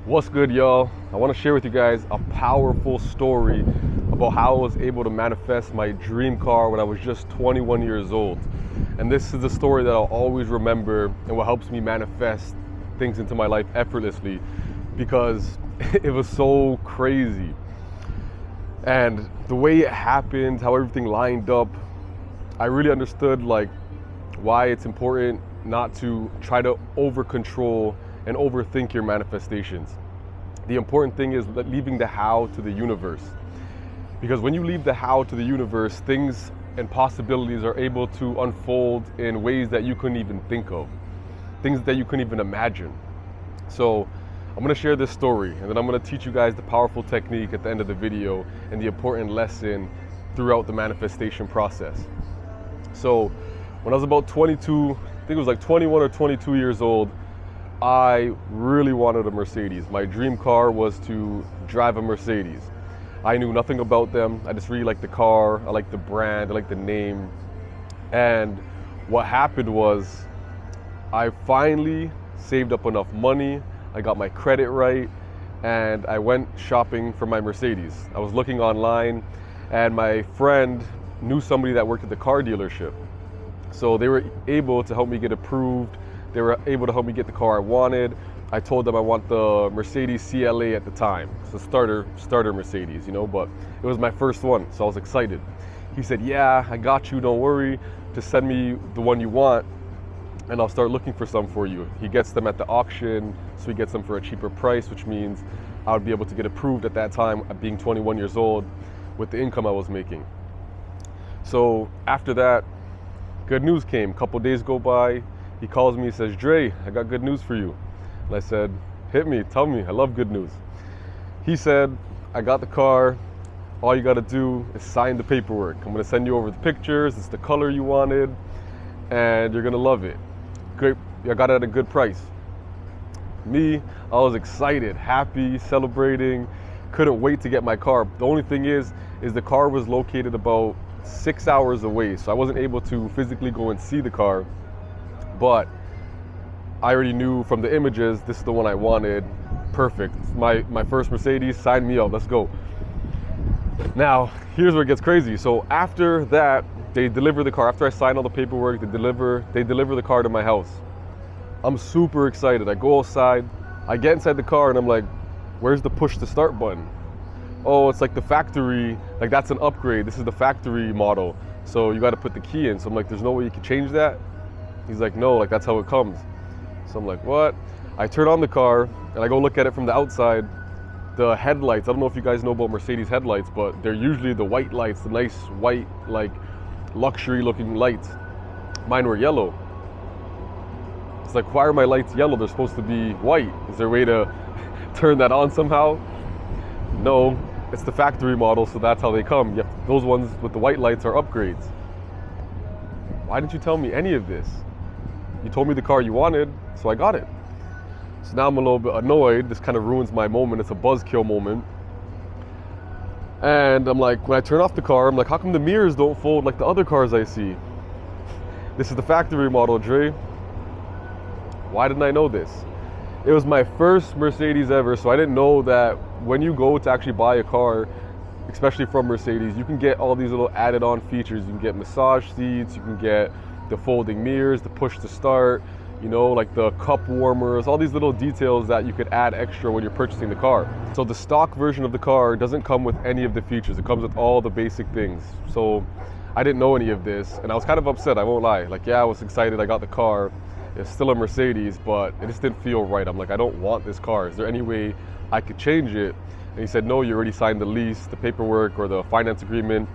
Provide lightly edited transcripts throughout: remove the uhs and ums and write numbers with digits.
What's good, y'all? I want to share with you guys a powerful story about how I was able to manifest my dream car when I was just 21 years old. And this is the story that I'll always remember and what helps me manifest things into my life effortlessly because it was so crazy. And the way it happened, how everything lined up, I really understood why it's important not to try to over control and overthink your manifestations. The important thing is leaving the how to the universe. Because when you leave the how to the universe, things and possibilities are able to unfold in ways that you couldn't even think of, things that you couldn't even imagine. So I'm gonna share this story, and then I'm gonna teach you guys the powerful technique at the end of the video and the important lesson throughout the manifestation process. So when I was about 22, I think it was like 21 or 22 years old, I really wanted a Mercedes. My dream car was to drive a Mercedes. I knew nothing about them. I just really liked the car. I liked the brand. I liked the name. And what happened was I finally saved up enough money. I got my credit right, and I went shopping for my Mercedes. I was looking online, and my friend knew somebody that worked at the car dealership. So they were able to help me get approved. They were able to help me get the car I wanted. I told them I want the Mercedes CLA at the time. It's a starter Mercedes, but it was my first one, so I was excited. He said, yeah, I got you, don't worry. Just send me the one you want, and I'll start looking for some for you. He gets them at the auction, so he gets them for a cheaper price, which means I would be able to get approved at that time at being 21 years old with the income I was making. So after that, good news came. A couple days go by. He calls me, he says, Dre, I got good news for you. And I said, hit me, tell me, I love good news. He said, I got the car. All you gotta do is sign the paperwork. I'm gonna send you over the pictures. It's the color you wanted, and you're gonna love it. Great, I got it at a good price. Me, I was excited, happy, celebrating, couldn't wait to get my car. The only thing is the car was located about 6 hours away, so I wasn't able to physically go and see the car. But I already knew from the images, this is the one I wanted. Perfect. My first Mercedes, sign me up, let's go. Now, here's where it gets crazy. So after that, they deliver the car. After I sign all the paperwork, they deliver the car to my house. I'm super excited. I go outside, I get inside the car, and I'm like, where's the push to start button? Oh, it's like the factory, that's an upgrade. This is the factory model. So you got to put the key in. So I'm like, there's no way you can change that? He's like, no, that's how it comes. So I'm like, what? I turn on the car and I go look at it from the outside. The headlights, I don't know if you guys know about Mercedes headlights, but they're usually the white lights, the nice white, luxury looking lights. Mine were yellow. It's like, why are my lights yellow? They're supposed to be white. Is there a way to turn that on somehow? No, it's the factory model, so that's how they come. Those ones with the white lights are upgrades. Why didn't you tell me any of this? You told me the car you wanted, so I got it. So now I'm a little bit annoyed. This kind of ruins my moment. It's a buzzkill moment. And I'm like, when I turn off the car, I'm like, how come the mirrors don't fold like the other cars I see? This is the factory model, Dre. Why didn't I know this? It was my first Mercedes ever, so I didn't know that when you go to actually buy a car, especially from Mercedes, you can get all these little added on features. You can get massage seats, you can get the folding mirrors, the push to start, the cup warmers, all these little details that you could add extra when you're purchasing the car. So the stock version of the car doesn't come with any of the features. It comes with all the basic things. So I didn't know any of this, and I was kind of upset, I won't lie. I was excited, I got the car. It's still a Mercedes, but it just didn't feel right. I'm like, I don't want this car. Is there any way I could change it? And he said, no, you already signed the lease, the paperwork, or the finance agreement.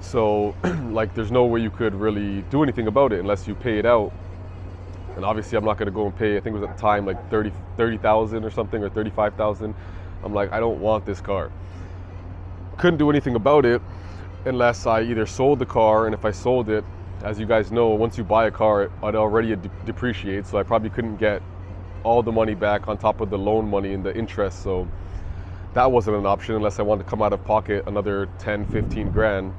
So there's no way you could really do anything about it unless you pay it out. And obviously I'm not gonna go and pay, I think it was at the time 30,000 or something, or 35,000. I'm like, I don't want this car. Couldn't do anything about it unless I either sold the car, and if I sold it, as you guys know, once you buy a car, it already depreciates, so I probably couldn't get all the money back on top of the loan money and the interest. So that wasn't an option unless I wanted to come out of pocket another 10, 15 grand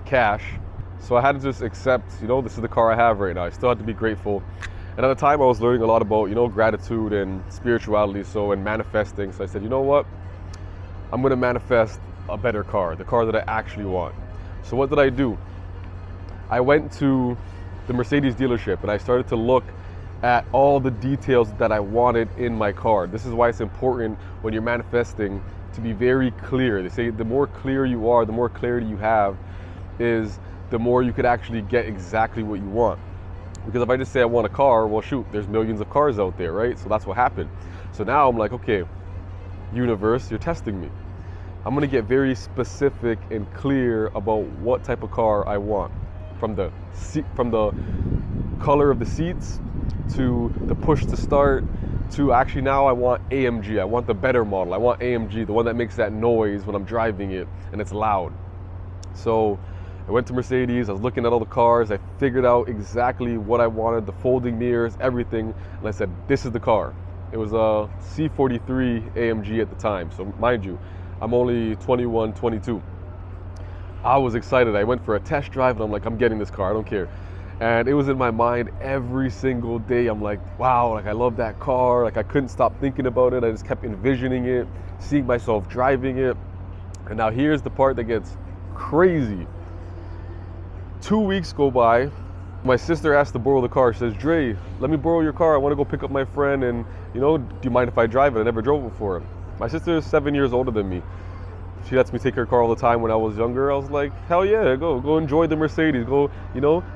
cash. So I had to just accept, this is the car I have right now. I still had to be grateful. And at the time I was learning a lot about, gratitude and spirituality, and manifesting. So I said, you know what? I'm gonna manifest a better car, the car that I actually want. So what did I do? I went to the Mercedes dealership and I started to look at all the details that I wanted in my car. This is why it's important when you're manifesting to be very clear. They say the more clear you are, the more clarity you have, is the more you could actually get exactly what you want. Because if I just say I want a car, well shoot, there's millions of cars out there, right? So that's what happened. So now I'm like, okay, universe, you're testing me. I'm gonna get very specific and clear about what type of car I want. From the color of the seats, to the push to start, to actually now I want AMG. I want the better model. I want AMG, the one that makes that noise when I'm driving it and it's loud. So I went to Mercedes, I was looking at all the cars, I figured out exactly what I wanted, the folding mirrors, everything, and I said, this is the car. It was a C43 AMG at the time, so mind you, I'm only 21, 22. I was excited. I went for a test drive and I'm like, I'm getting this car, I don't care. And it was in my mind every single day. I'm like, wow, like I love that car. Like I couldn't stop thinking about it. I just kept envisioning it, seeing myself driving it. And now here's the part that gets crazy. 2 weeks go by. My sister asked to borrow the car. She says, Dre, let me borrow your car. I want to go pick up my friend and, do you mind if I drive it? I never drove it before. My sister is 7 years older than me. She lets me take her car all the time when I was younger. I was like, hell yeah, go enjoy the Mercedes. Go,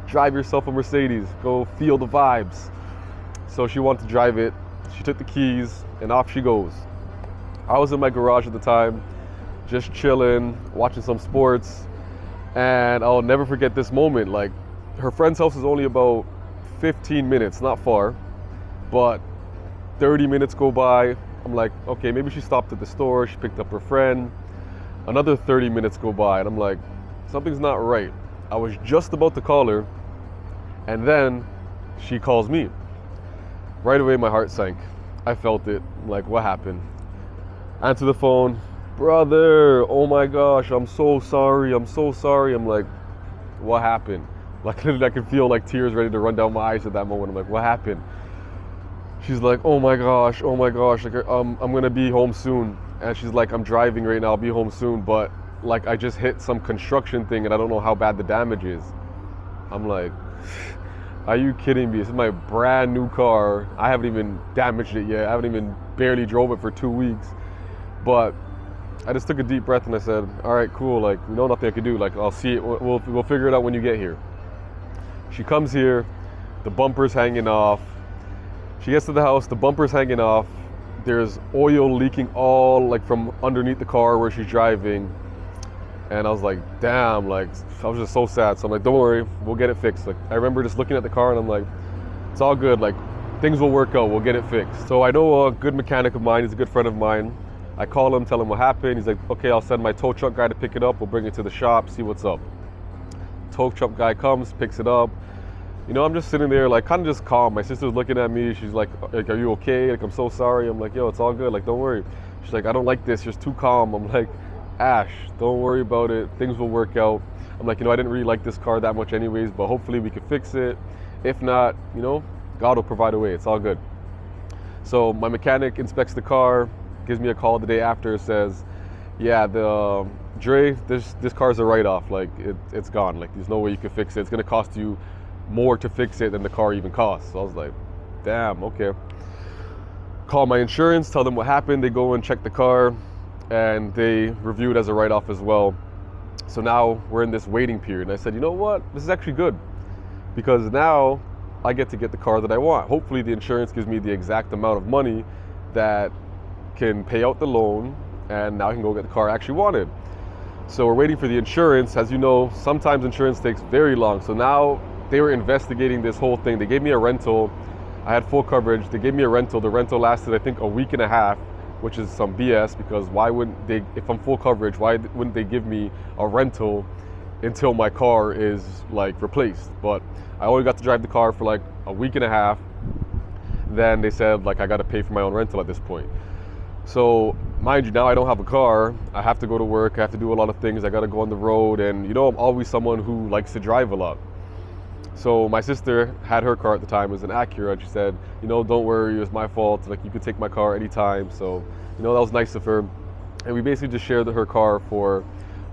drive yourself a Mercedes. Go feel the vibes. So she wanted to drive it. She took the keys and off she goes. I was in my garage at the time, just chilling, watching some sports. And I'll never forget this moment. Like, her friend's house is only about 15 minutes, not far, but 30 minutes go by. I'm like, okay, maybe she stopped at the store, she picked up her friend. Another 30 minutes go by and I'm like, something's not right. I was just about to call her and then she calls me. Right away my heart sank. I felt it. I'm like, what happened? Answer the phone. Brother, oh my gosh, I'm so sorry. I'm so sorry. I'm like, what happened? Like literally I could feel like tears ready to run down my eyes at that moment. I'm like, what happened? She's like, oh my gosh, like I'm gonna be home soon. And she's like, I'm driving right now, I'll be home soon, but like I just hit some construction thing and I don't know how bad the damage is. I'm like, are you kidding me? This is my brand new car. I haven't even damaged it yet. I haven't even barely drove it for 2 weeks. But I just took a deep breath and I said, all right, cool, like, nothing I can do. Like, I'll see it, we'll figure it out when you get here. She comes here, the bumper's hanging off. She gets to the house, the bumper's hanging off. There's oil leaking all like from underneath the car where she's driving. And I was like, damn, like I was just so sad. So I'm like, don't worry, we'll get it fixed. Like I remember just looking at the car and I'm like, it's all good, like things will work out, we'll get it fixed. So I know a good mechanic of mine, he's a good friend of mine. I call him, tell him what happened. He's like, okay, I'll send my tow truck guy to pick it up, we'll bring it to the shop, see what's up. Tow truck guy comes, picks it up. I'm just sitting there like kind of just calm. My sister's looking at me. She's like, are you okay? Like, I'm so sorry. I'm like, yo, it's all good. Like, don't worry. She's like, I don't like this. You're just too calm. I'm like, Ash, don't worry about it. Things will work out. I'm like, I didn't really like this car that much anyways, but hopefully we can fix it. If not, God will provide a way. It's all good. So my mechanic inspects the car, gives me a call the day after, says, yeah, Dre, this car's a write-off. Like, it's gone. Like, there's no way you can fix it. It's going to cost you more to fix it than the car even costs. So I was like, damn, okay. Call my insurance, tell them what happened. They go and check the car and they review it as a write-off as well. So now we're in this waiting period. And I said, you know what? This is actually good because now I get to get the car that I want. Hopefully the insurance gives me the exact amount of money that can pay out the loan and now I can go get the car I actually wanted. So we're waiting for the insurance. As you know, sometimes insurance takes very long. So now they were investigating this whole thing. They gave me a rental. I had full coverage. They gave me a rental. The rental lasted, I think, a week and a half, which is some BS because why wouldn't they, if I'm full coverage, why wouldn't they give me a rental until my car is like replaced? But I only got to drive the car for like a week and a half. Then they said like I got to pay for my own rental at this point. So mind you, now I don't have a car. I have to go to work. I have to do a lot of things. I got to go on the road. And I'm always someone who likes to drive a lot. So my sister had her car at the time, it was an Acura, and she said, you know, don't worry, it was my fault. Like, you could take my car anytime. So, you know, that was nice of her. And we basically just shared her car for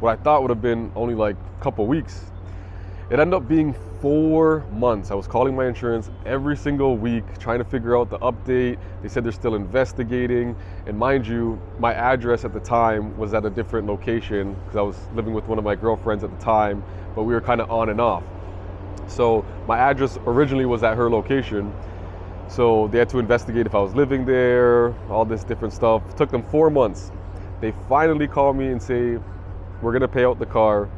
what I thought would have been only like a couple weeks. It ended up being 4 months. I was calling my insurance every single week, trying to figure out the update. They said they're still investigating. And mind you, my address at the time was at a different location because I was living with one of my girlfriends at the time, but we were kind of on and off. So my address originally was at her location. So they had to investigate if I was living there, all this different stuff. It took them 4 months. They finally called me and say, we're gonna pay out the car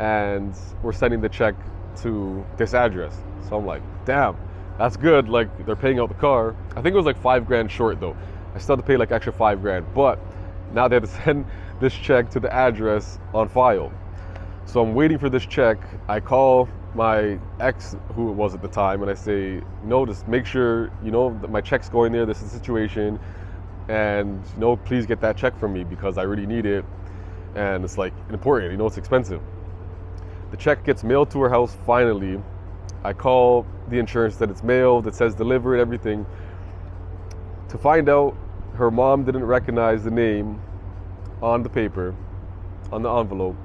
and we're sending the check to this address. So I'm like, damn, that's good. Like, they're paying out the car. I think it was like $5,000 short though. I still had to pay like extra $5,000, but now they had to send this check to the address on file. So I'm waiting for this check. I call my ex, who it was at the time, and I say, no, just make sure, you know, that my check's going there. This is the situation. And, you know, please get that check from me because I really need it. And it's like important, you know, it's expensive. The check gets mailed to her house finally. I call the insurance that it's mailed, it says delivered, everything. To find out, her mom didn't recognize the name on the paper, on the envelope,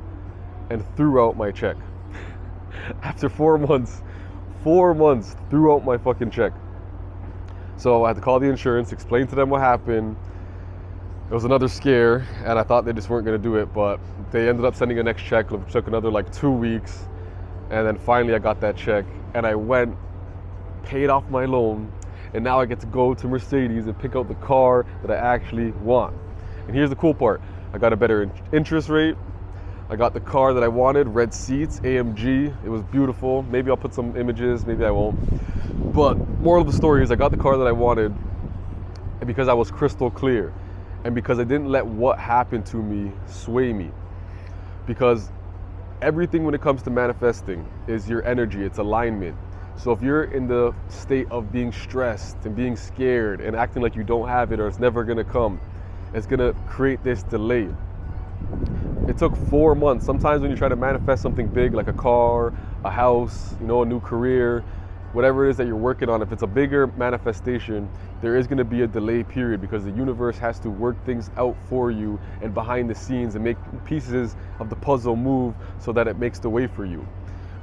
and threw out my check. After 4 months, 4 months, threw out my fucking check. So I had to call the insurance, explain to them what happened. It was another scare, and I thought they just weren't gonna do it, but they ended up sending a next check, which took another like 2 weeks. And then finally I got that check, and I went, paid off my loan, and now I get to go to Mercedes and pick out the car that I actually want. And here's the cool part. I got a better interest rate. I got the car that I wanted, red seats, AMG. It was beautiful. Maybe I'll put some images, maybe I won't. But moral of the story is I got the car that I wanted because I was crystal clear and because I didn't let what happened to me sway me. Because everything when it comes to manifesting is your energy, it's alignment. So if you're in the state of being stressed and being scared and acting like you don't have it or it's never gonna come, it's gonna create this delay. It took 4 months. Sometimes when you try to manifest something big like a car, a house, you know, a new career, whatever it is that you're working on, if it's a bigger manifestation, there is going to be a delay period because the universe has to work things out for you and behind the scenes and make pieces of the puzzle move so that it makes the way for you.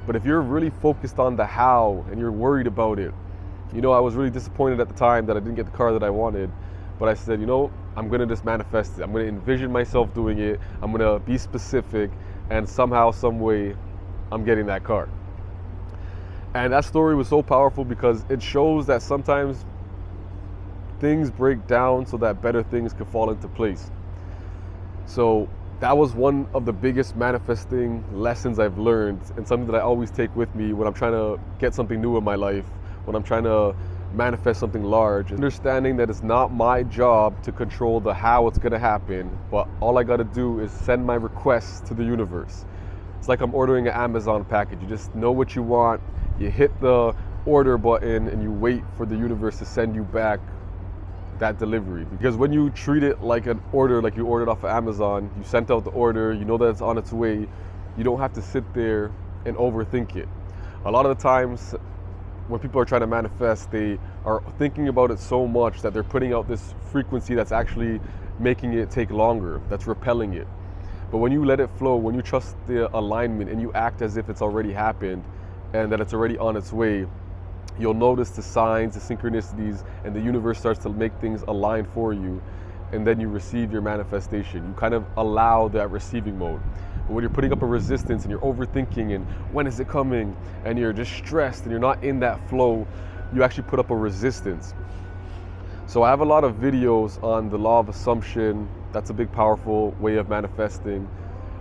But if you're really focused on the how and you're worried about it, you know, I was really disappointed at the time that I didn't get the car that I wanted. But I said, you know, I'm going to just manifest it. I'm going to envision myself doing it. I'm going to be specific. And somehow, some way, I'm getting that car. And that story was so powerful because it shows that sometimes things break down so that better things can fall into place. So that was one of the biggest manifesting lessons I've learned and something that I always take with me when I'm trying to get something new in my life, when I'm trying to manifest something large. Understanding that it's not my job to control the how it's gonna happen, but all I gotta do is send my requests to the universe. It's like I'm ordering an Amazon package. You just know what you want, you hit the order button, and you wait for the universe to send you back that delivery. Because when you treat it like an order, like you ordered off of Amazon, you sent out the order, you know that it's on its way, you don't have to sit there and overthink it. A lot of the times, when people are trying to manifest, they are thinking about it so much that they're putting out this frequency that's actually making it take longer, that's repelling it. But when you let it flow, when you trust the alignment and you act as if it's already happened and that it's already on its way, you'll notice the signs, the synchronicities, and the universe starts to make things align for you, and then you receive your manifestation. You kind of allow that receiving mode. But when you're putting up a resistance and you're overthinking and when is it coming and you're just stressed and you're not in that flow, you actually put up a resistance. So I have a lot of videos on the law of assumption. That's a big powerful way of manifesting.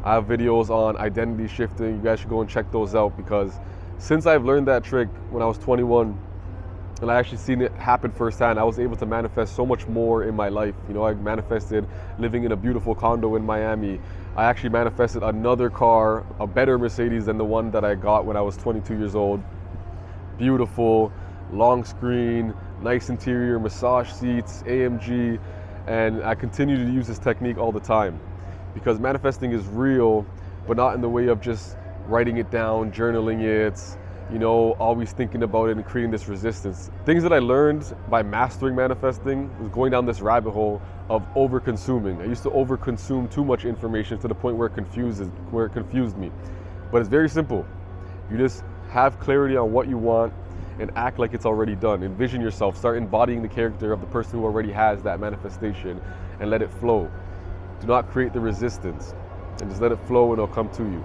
I have videos on identity shifting. You guys should go and check those out because since I've learned that trick when I was 21 and I actually seen it happen firsthand, I was able to manifest so much more in my life. You know, I manifested living in a beautiful condo in Miami. I actually manifested another car, a better Mercedes than the one that I got when I was 22 years old. Beautiful, long screen, nice interior, massage seats, AMG, and I continue to use this technique all the time because manifesting is real, but not in the way of just writing it down, journaling it, always thinking about it and creating this resistance. Things that I learned by mastering manifesting was going down this rabbit hole of over-consuming. I used to over-consume too much information to the point where it confused me. But it's very simple. You just have clarity on what you want and act like it's already done. Envision yourself, start embodying the character of the person who already has that manifestation and let it flow. Do not create the resistance and just let it flow and it'll come to you.